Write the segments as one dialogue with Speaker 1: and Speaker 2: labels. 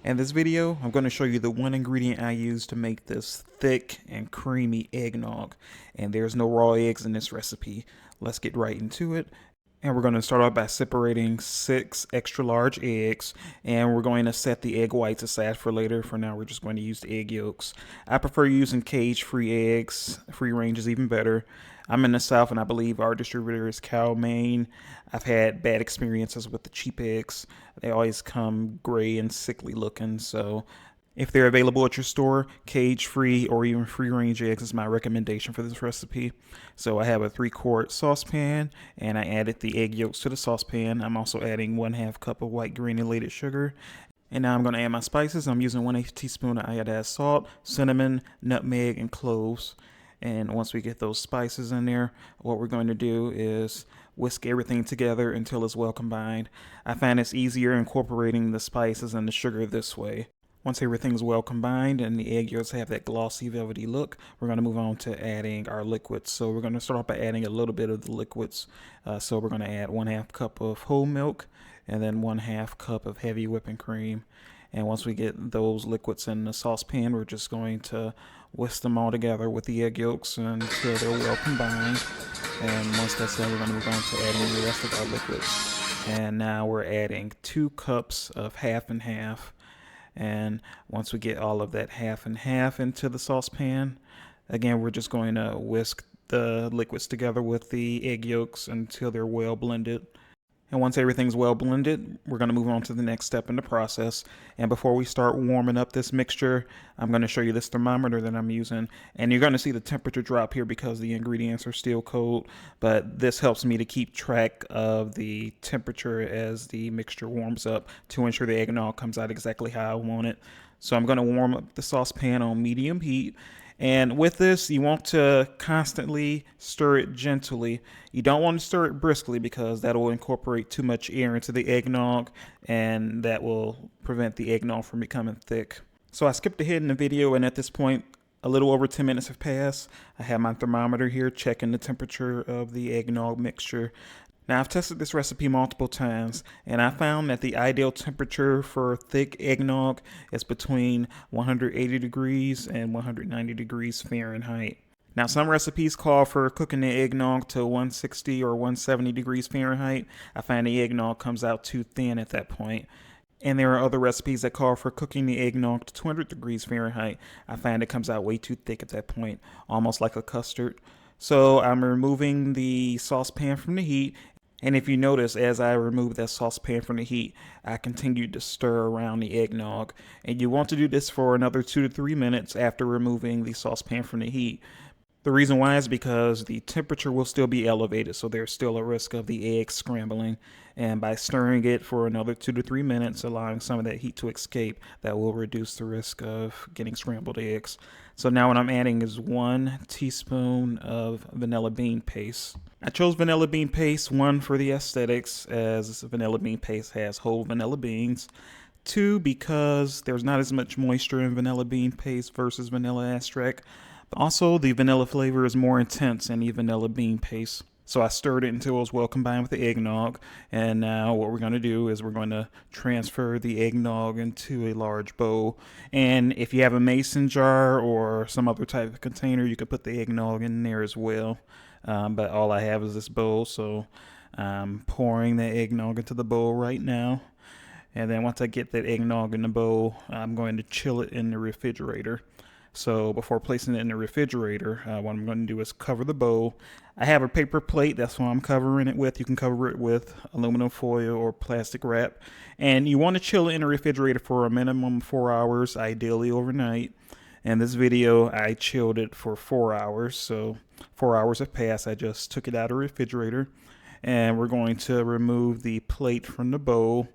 Speaker 1: In this video, I'm going to show you the one ingredient I use to make this thick and creamy eggnog. And there's no raw eggs in this recipe. Let's get right into it. And we're going to start off by separating 6 extra large eggs. And we're going to set the egg whites aside for later. For now, we're just going to use the egg yolks. I prefer using cage-free eggs. Free range is even better. I'm in the South, and I believe our distributor is Cow Maine. I've had bad experiences with the cheap eggs. They always come gray and sickly looking, so if they're available at your store, cage-free or even free-range eggs is my recommendation for this recipe. So I have a 3-quart saucepan, and I added the egg yolks to the saucepan. I'm also adding 1/2 cup of white granulated sugar. And now I'm going to add my spices. I'm using 1/8 teaspoon of iodized salt, cinnamon, nutmeg, and cloves. And once we get those spices in there, what we're going to do is whisk everything together until it's well combined. I find it's easier incorporating the spices and the sugar this way. Once everything's well combined and the egg yolks have that glossy, velvety look, we're going to move on to adding our liquids. So we're going to start off by adding a little bit of the liquids. So we're going to add 1/2 cup of whole milk and then 1/2 cup of heavy whipping cream. And once we get those liquids in the saucepan, we're just going to whisk them all together with the egg yolks until they're well combined. And once that's done, we're going to move on to adding the rest of our liquids. And now we're adding 2 cups of half and half. And once we get all of that half and half into the saucepan, again, we're just going to whisk the liquids together with the egg yolks until they're well blended. And once everything's well blended, we're going to move on to the next step in the process. And before we start warming up this mixture, I'm going to show you this thermometer that I'm using. And you're going to see the temperature drop here because the ingredients are still cold. But this helps me to keep track of the temperature as the mixture warms up to ensure the eggnog comes out exactly how I want it. So I'm going to warm up the saucepan on medium heat. And with this, you want to constantly stir it gently. You don't want to stir it briskly because that will incorporate too much air into the eggnog and that will prevent the eggnog from becoming thick. So I skipped ahead in the video, and at this point, a little over 10 minutes have passed. I have my thermometer here checking the temperature of the eggnog mixture. Now, I've tested this recipe multiple times, and I found that the ideal temperature for thick eggnog is between 180 degrees and 190 degrees Fahrenheit. Now, some recipes call for cooking the eggnog to 160 or 170 degrees Fahrenheit. I find the eggnog comes out too thin at that point. And there are other recipes that call for cooking the eggnog to 200 degrees Fahrenheit. I find it comes out way too thick at that point, almost like a custard. So I'm removing the saucepan from the heat. And if you notice, as I remove that saucepan from the heat, I continue to stir around the eggnog. And you want to do this for another 2 to 3 minutes after removing the saucepan from the heat. The reason why is because the temperature will still be elevated, so there's still a risk of the egg scrambling. And by stirring it for another 2 to 3 minutes, allowing some of that heat to escape, that will reduce the risk of getting scrambled eggs. So now what I'm adding is 1 teaspoon of vanilla bean paste. I chose vanilla bean paste, 1, for the aesthetics, as vanilla bean paste has whole vanilla beans. 2, because there's not as much moisture in vanilla bean paste versus vanilla extract. Also, the vanilla flavor is more intense in the vanilla bean paste. So I stirred it until it was well combined with the eggnog. And now what we're going to do is we're going to transfer the eggnog into a large bowl. And if you have a mason jar or some other type of container, you could put the eggnog in there as well. But all I have is this bowl, so I'm pouring the eggnog into the bowl right now. And then once I get that eggnog in the bowl, I'm going to chill it in the refrigerator. So before placing it in the refrigerator, what I'm going to do is cover the bowl. I have a paper plate, that's what I'm covering it with. You can cover it with aluminum foil or plastic wrap. And you want to chill it in the refrigerator for a minimum of 4 hours, ideally overnight. In this video, I chilled it for 4 hours. So 4 hours have passed. I just took it out of the refrigerator. And we're going to remove the plate from the bowl.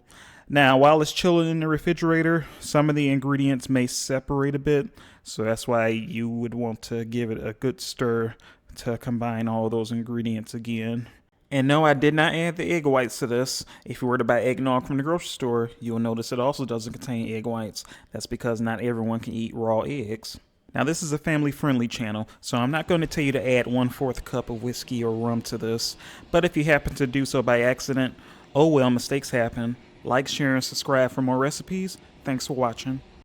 Speaker 1: Now, while it's chilling in the refrigerator, some of the ingredients may separate a bit, so that's why you would want to give it a good stir to combine all those ingredients again. And no, I did not add the egg whites to this. If you were to buy eggnog from the grocery store, you'll notice it also doesn't contain egg whites. That's because not everyone can eat raw eggs. Now, this is a family-friendly channel, so I'm not going to tell you to add 1/4 cup of whiskey or rum to this, but if you happen to do so by accident, oh well, mistakes happen. Like, share, and subscribe for more recipes, Thanks for watching.